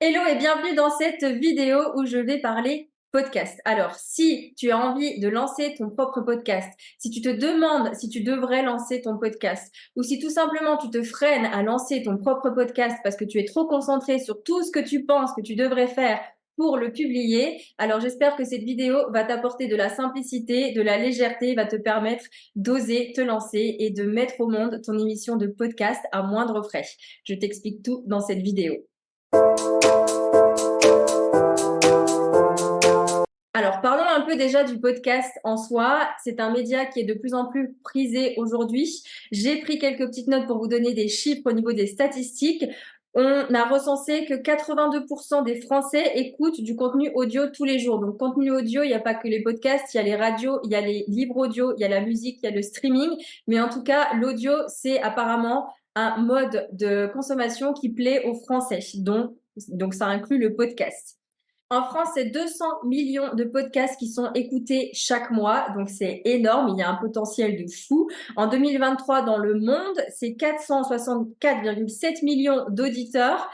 Hello et bienvenue dans cette vidéo où je vais parler podcast. Alors, si tu as envie de lancer ton propre podcast, si tu te demandes si tu devrais lancer ton podcast, ou si tout simplement tu te freines à lancer ton propre podcast parce que tu es trop concentré sur tout ce que tu penses que tu devrais faire pour le publier, alors j'espère que cette vidéo va t'apporter de la simplicité, de la légèreté, va te permettre d'oser te lancer et de mettre au monde ton émission de podcast à moindre frais. Je t'explique tout dans cette vidéo. Alors, parlons un peu déjà du podcast en soi. C'est un média qui est de plus en plus prisé aujourd'hui. J'ai pris quelques petites notes pour vous donner des chiffres au niveau des statistiques. On a recensé que 82% des Français écoutent du contenu audio tous les jours. Donc, contenu audio, il n'y a pas que les podcasts, il y a les radios, il y a les livres audio, il y a la musique, il y a le streaming. Mais en tout cas, l'audio, c'est apparemment un mode de consommation qui plaît aux Français. Donc ça inclut le podcast. En France, c'est 200 millions de podcasts qui sont écoutés chaque mois, donc c'est énorme, il y a un potentiel de fou. En 2023, dans le monde, c'est 464,7 millions d'auditeurs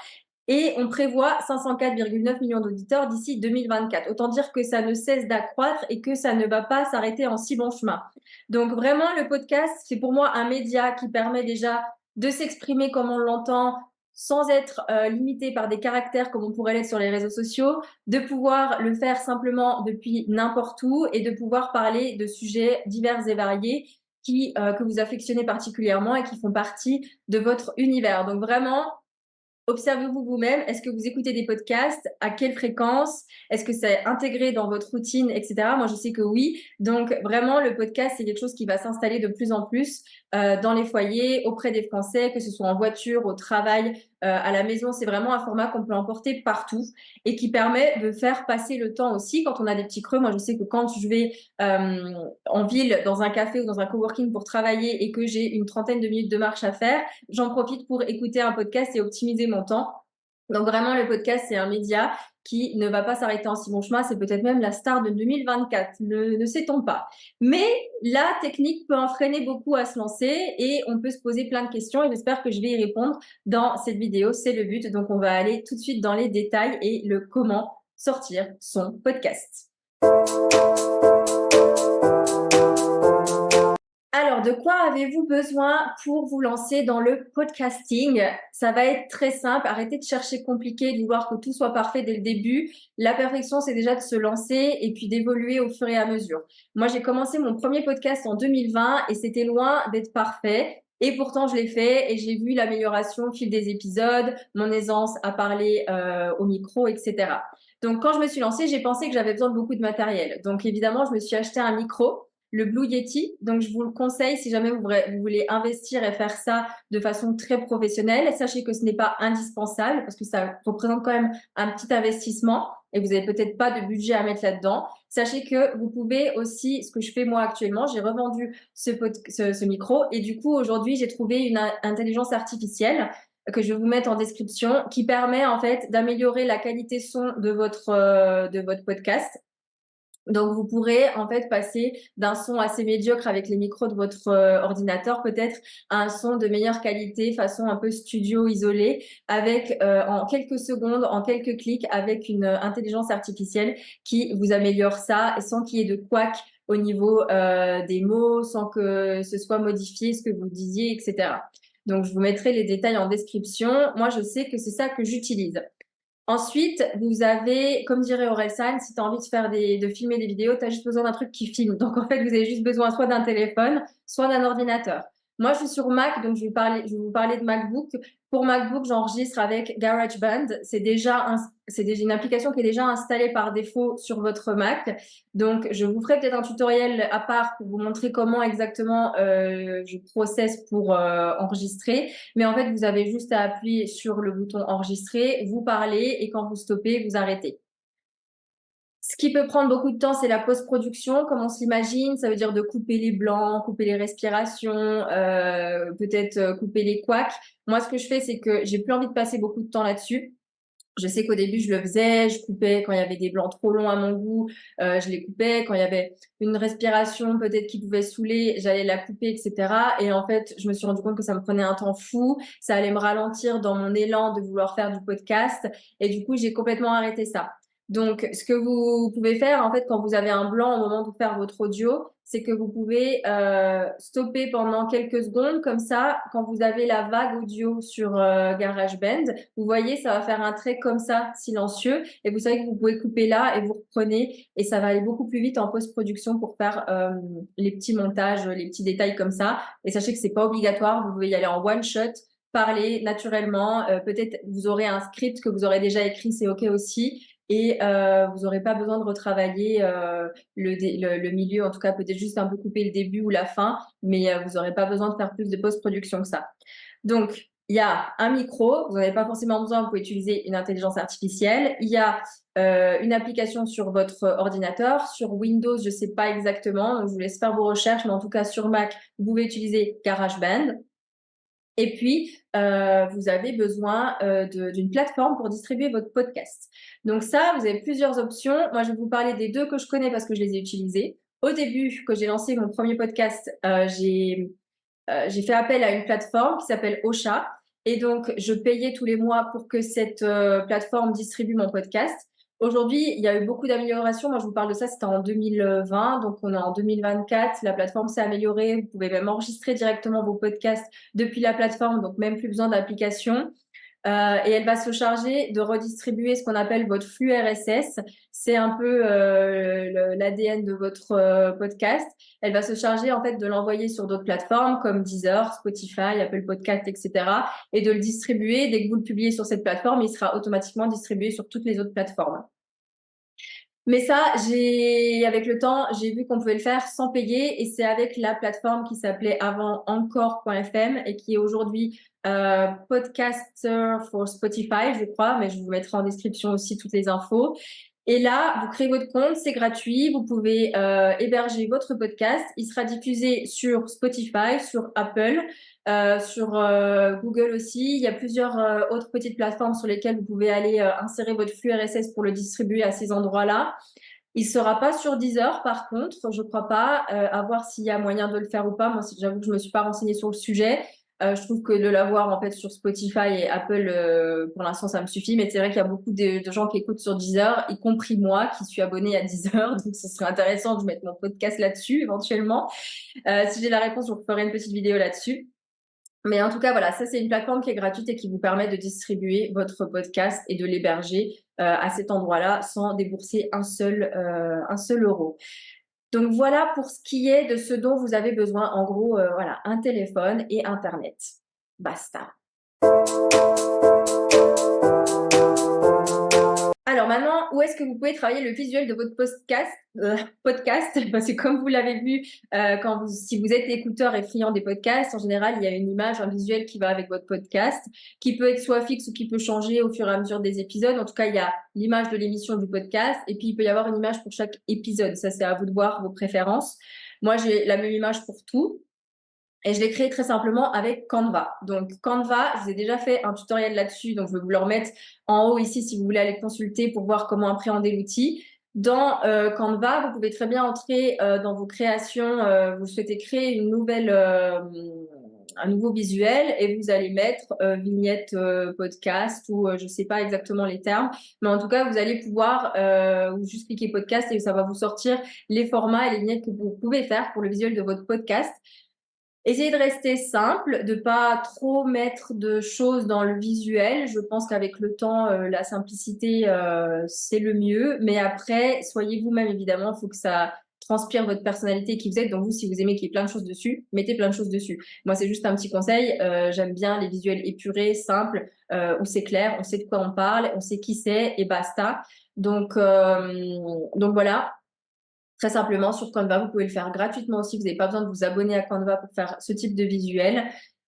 et on prévoit 504,9 millions d'auditeurs d'ici 2024. Autant dire que ça ne cesse d'accroître et que ça ne va pas s'arrêter en si bon chemin. Donc vraiment, le podcast, c'est pour moi un média qui permet déjà de s'exprimer comme on l'entend, sans être limité par des caractères comme on pourrait l'être sur les réseaux sociaux, de pouvoir le faire simplement depuis n'importe où et de pouvoir parler de sujets divers et variés que vous affectionnez particulièrement et qui font partie de votre univers. Donc vraiment, observez-vous vous-même. Est-ce que vous écoutez des podcasts? À quelle fréquence? Est-ce que c'est intégré dans votre routine, etc. Moi, je sais que oui. Donc, vraiment, le podcast, c'est quelque chose qui va s'installer de plus en plus dans les foyers, auprès des Français, que ce soit en voiture, au travail, à la maison. C'est vraiment un format qu'on peut emporter partout et qui permet de faire passer le temps aussi quand on a des petits creux. Moi, je sais que quand je vais en ville, dans un café ou dans un coworking pour travailler et que j'ai une trentaine de minutes de marche à faire, j'en profite pour écouter un podcast et optimiser mon temps. Donc vraiment, le podcast, c'est un média qui ne va pas s'arrêter en si bon chemin. C'est peut-être même la star de 2024, ne sait-on pas. Mais la technique peut en freiner beaucoup à se lancer et on peut se poser plein de questions et j'espère que je vais y répondre dans cette vidéo. C'est le but. Donc on va aller tout de suite dans les détails et le comment sortir son podcast. Alors, de quoi avez-vous besoin pour vous lancer dans le podcasting? Ça va être très simple. Arrêtez de chercher compliqué, de vouloir que tout soit parfait dès le début. La perfection, c'est déjà de se lancer et puis d'évoluer au fur et à mesure. Moi, j'ai commencé mon premier podcast en 2020 et c'était loin d'être parfait. Et pourtant, je l'ai fait et j'ai vu l'amélioration au fil des épisodes, mon aisance à parler au micro, etc. Donc, quand je me suis lancée, j'ai pensé que j'avais besoin de beaucoup de matériel. Donc, évidemment, je me suis acheté un micro, le Blue Yeti. Donc, je vous le conseille si jamais vous voulez investir et faire ça de façon très professionnelle. Sachez que ce n'est pas indispensable parce que ça représente quand même un petit investissement et vous n'avez peut-être pas de budget à mettre là-dedans. Sachez que vous pouvez aussi, ce que je fais moi actuellement, j'ai revendu ce micro et du coup, aujourd'hui, j'ai trouvé une intelligence artificielle que je vais vous mettre en description qui permet en fait d'améliorer la qualité son de votre podcast. Donc, vous pourrez en fait passer d'un son assez médiocre avec les micros de votre ordinateur peut-être à un son de meilleure qualité, façon un peu studio isolé, avec en quelques secondes, en quelques clics, avec une intelligence artificielle qui vous améliore ça et sans qu'il y ait de couac au niveau des mots, sans que ce soit modifié ce que vous disiez, etc. Donc, je vous mettrai les détails en description. Moi, je sais que c'est ça que j'utilise. Ensuite, vous avez, comme dirait Orelsan, si tu as envie de filmer des vidéos, tu as juste besoin d'un truc qui filme. Donc, en fait, vous avez juste besoin soit d'un téléphone, soit d'un ordinateur. Moi, je suis sur Mac, donc je vais vous parler de MacBook. Pour MacBook, j'enregistre avec GarageBand. C'est déjà une application qui est déjà installée par défaut sur votre Mac. Donc, je vous ferai peut-être un tutoriel à part pour vous montrer comment exactement je processe pour enregistrer. Mais en fait, vous avez juste à appuyer sur le bouton enregistrer, vous parlez et quand vous stoppez, vous arrêtez. Ce qui peut prendre beaucoup de temps, c'est la post-production, comme on s'imagine. Ça veut dire de couper les blancs, couper les respirations, peut-être couper les couacs. Moi, ce que je fais, c'est que j'ai plus envie de passer beaucoup de temps là-dessus. Je sais qu'au début, je le faisais, je coupais quand il y avait des blancs trop longs à mon goût, je les coupais. Quand il y avait une respiration peut-être qui pouvait saouler, j'allais la couper, etc. Et en fait, je me suis rendu compte que ça me prenait un temps fou, ça allait me ralentir dans mon élan de vouloir faire du podcast. Et du coup, j'ai complètement arrêté ça. Donc, ce que vous pouvez faire, en fait, quand vous avez un blanc au moment de faire votre audio, c'est que vous pouvez stopper pendant quelques secondes, comme ça, quand vous avez la vague audio sur GarageBand, vous voyez, ça va faire un trait comme ça, silencieux, et vous savez que vous pouvez couper là et vous reprenez, et ça va aller beaucoup plus vite en post-production pour faire les petits montages, les petits détails comme ça. Et sachez que c'est pas obligatoire, vous pouvez y aller en one shot, parler naturellement. Peut-être vous aurez un script que vous aurez déjà écrit, c'est ok aussi. Et vous n'aurez pas besoin de retravailler le milieu, en tout cas peut-être juste un peu couper le début ou la fin, mais vous n'aurez pas besoin de faire plus de post-production que ça. Donc, il y a un micro, vous n'en avez pas forcément besoin, vous pouvez utiliser une intelligence artificielle. Il y a une application sur votre ordinateur. Sur Windows, je ne sais pas exactement, donc je vous laisse faire vos recherches, mais en tout cas sur Mac, vous pouvez utiliser GarageBand. Et puis, vous avez besoin d'une plateforme pour distribuer votre podcast. Donc ça, vous avez plusieurs options. Moi, je vais vous parler des deux que je connais parce que je les ai utilisées. Au début, quand j'ai lancé mon premier podcast, j'ai fait appel à une plateforme qui s'appelle Ocha. Et donc, je payais tous les mois pour que cette plateforme distribue mon podcast. Aujourd'hui, il y a eu beaucoup d'améliorations. Moi, je vous parle de ça, c'était en 2020. Donc, on est en 2024. La plateforme s'est améliorée. Vous pouvez même enregistrer directement vos podcasts depuis la plateforme. Donc, même plus besoin d'application. Et elle va se charger de redistribuer ce qu'on appelle votre flux RSS. C'est un peu l'ADN de votre podcast. Elle va se charger en fait de l'envoyer sur d'autres plateformes comme Deezer, Spotify, Apple Podcast, etc. et de le distribuer. Dès que vous le publiez sur cette plateforme, il sera automatiquement distribué sur toutes les autres plateformes. Mais ça, avec le temps, j'ai vu qu'on pouvait le faire sans payer et c'est avec la plateforme qui s'appelait avant encore.fm et qui est aujourd'hui Podcaster for Spotify, je crois, mais je vous mettrai en description aussi toutes les infos. Et là, vous créez votre compte, c'est gratuit, vous pouvez héberger votre podcast. Il sera diffusé sur Spotify, sur Apple, sur Google aussi. Il y a plusieurs autres petites plateformes sur lesquelles vous pouvez aller insérer votre flux RSS pour le distribuer à ces endroits-là. Il sera pas sur Deezer, par contre, je crois pas. À voir s'il y a moyen de le faire ou pas. Moi, j'avoue que je me suis pas renseignée sur le sujet. Je trouve que de l'avoir en fait sur Spotify et Apple, pour l'instant, ça me suffit. Mais c'est vrai qu'il y a beaucoup de gens qui écoutent sur Deezer, y compris moi, qui suis abonnée à Deezer. Donc, ce serait intéressant de mettre mon podcast là-dessus éventuellement. Si j'ai la réponse, je vous ferai une petite vidéo là-dessus. Mais en tout cas, voilà, ça c'est une plateforme qui est gratuite et qui vous permet de distribuer votre podcast et de l'héberger à cet endroit-là sans débourser un seul euro. Donc voilà pour ce qui est de ce dont vous avez besoin. En gros, voilà, un téléphone et Internet. Basta. Alors maintenant, où est-ce que vous pouvez travailler le visuel de votre podcast? Parce que comme vous l'avez vu, si vous êtes écouteur et friand des podcasts, en général, il y a une image, un visuel qui va avec votre podcast, qui peut être soit fixe ou qui peut changer au fur et à mesure des épisodes. En tout cas, il y a l'image de l'émission du podcast et puis il peut y avoir une image pour chaque épisode. Ça, c'est à vous de voir vos préférences. Moi, j'ai la même image pour tout. Et je l'ai créé très simplement avec Canva. Donc Canva, je vous ai déjà fait un tutoriel là-dessus, donc je vais vous le remettre en haut ici si vous voulez aller consulter pour voir comment appréhender l'outil. Dans Canva, vous pouvez très bien entrer dans vos créations, vous souhaitez créer un nouveau visuel et vous allez mettre vignette podcast ou je sais pas exactement les termes, mais en tout cas vous allez pouvoir ou juste cliquer podcast et ça va vous sortir les formats et les vignettes que vous pouvez faire pour le visuel de votre podcast. Essayez de rester simple, de pas trop mettre de choses dans le visuel. Je pense qu'avec le temps, la simplicité, c'est le mieux. Mais après, soyez vous-même, évidemment. Il faut que ça transpire votre personnalité qui vous êtes. Donc vous, si vous aimez qu'il y ait plein de choses dessus, mettez plein de choses dessus. Moi, c'est juste un petit conseil. J'aime bien les visuels épurés, simples, où c'est clair, on sait de quoi on parle, on sait qui c'est et basta. Donc voilà. Très simplement, sur Canva, vous pouvez le faire gratuitement aussi. Vous n'avez pas besoin de vous abonner à Canva pour faire ce type de visuel.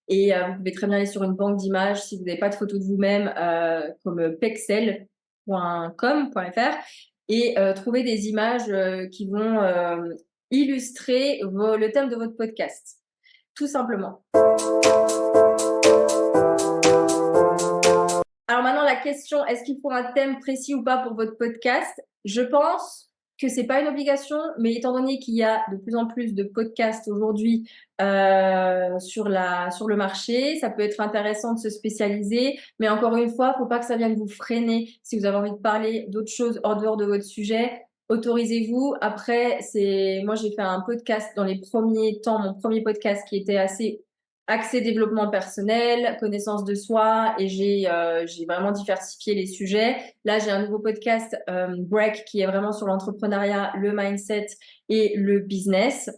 Et vous pouvez très bien aller sur une banque d'images si vous n'avez pas de photos de vous-même, comme pexel.com.fr et trouver des images qui vont illustrer le thème de votre podcast. Tout simplement. Alors maintenant, la question, est-ce qu'il faut un thème précis ou pas pour votre podcast? Je pense que c'est pas une obligation, mais étant donné qu'il y a de plus en plus de podcasts aujourd'hui sur le marché, ça peut être intéressant de se spécialiser. Mais encore une fois, faut pas que ça vienne vous freiner. Si vous avez envie de parler d'autres choses hors dehors de votre sujet, autorisez-vous. Après, moi j'ai fait un podcast dans les premiers temps, mon premier podcast qui était assez axé développement personnel, connaissance de soi, et j'ai vraiment diversifié les sujets. Là, j'ai un nouveau podcast Break qui est vraiment sur l'entrepreneuriat, le mindset et le business.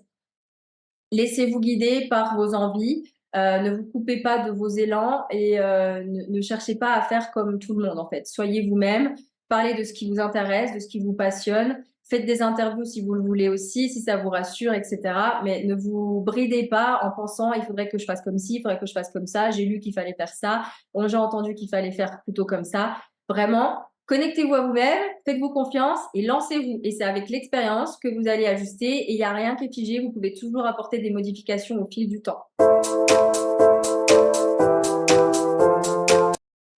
Laissez-vous guider par vos envies. Ne vous coupez pas de vos élans et ne cherchez pas à faire comme tout le monde en fait. Soyez vous-même, parlez de ce qui vous intéresse, de ce qui vous passionne. Faites des interviews si vous le voulez aussi, si ça vous rassure, etc. Mais ne vous bridez pas en pensant il faudrait que je fasse comme ci, il faudrait que je fasse comme ça. J'ai lu qu'il fallait faire ça. Bon, j'ai entendu qu'il fallait faire plutôt comme ça. Vraiment, connectez-vous à vous-même, faites-vous confiance et lancez-vous. Et c'est avec l'expérience que vous allez ajuster et il n'y a rien qui est figé. Vous pouvez toujours apporter des modifications au fil du temps.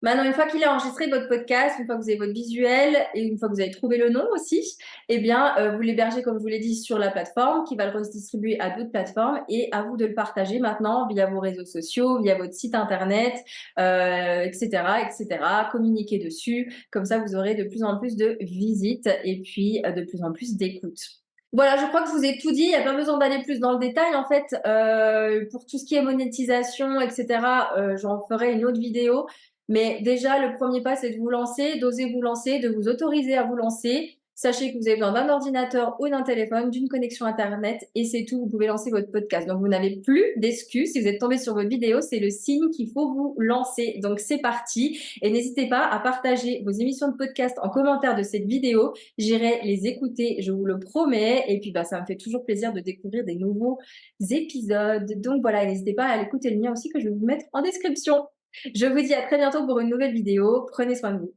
Maintenant, une fois qu'il est enregistré votre podcast, une fois que vous avez votre visuel et une fois que vous avez trouvé le nom aussi, eh bien, vous l'hébergez, comme je vous l'ai dit, sur la plateforme qui va le redistribuer à d'autres plateformes et à vous de le partager maintenant via vos réseaux sociaux, via votre site internet, etc., etc. Communiquez dessus. Comme ça, vous aurez de plus en plus de visites et puis de plus en plus d'écoutes. Voilà, je crois que je vous ai tout dit. Il n'y a pas besoin d'aller plus dans le détail. En fait, pour tout ce qui est monétisation, etc., j'en ferai une autre vidéo. Mais déjà, le premier pas, c'est de vous lancer, d'oser vous lancer, de vous autoriser à vous lancer. Sachez que vous avez besoin d'un ordinateur ou d'un téléphone, d'une connexion Internet, et c'est tout. Vous pouvez lancer votre podcast. Donc, vous n'avez plus d'excuses. Si vous êtes tombé sur votre vidéo, c'est le signe qu'il faut vous lancer. Donc, c'est parti. Et n'hésitez pas à partager vos émissions de podcast en commentaire de cette vidéo. J'irai les écouter, je vous le promets. Et puis, ça me fait toujours plaisir de découvrir des nouveaux épisodes. Donc, voilà, n'hésitez pas à aller écouter le mien aussi que je vais vous mettre en description. Je vous dis à très bientôt pour une nouvelle vidéo. Prenez soin de vous.